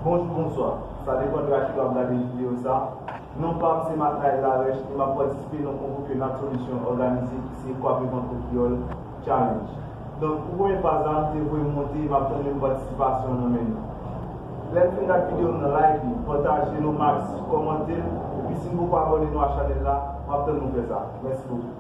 Bonjour, bonsoir. Ça dépendra qui va regarder la vidéo ça. Non pas c'est ma taille la recherche, il m'a participé dans convoquer notre solution organisée qui c'est quoi contre Creole challenge. Donc pour première phase là, je vais monter ma première participation dans menu. Laissez la vidéo dans like, partagez le max, commentez et puis si vous ne pouvez pas abonner à la chaîne là, je vais vous faire ça. Merci beaucoup.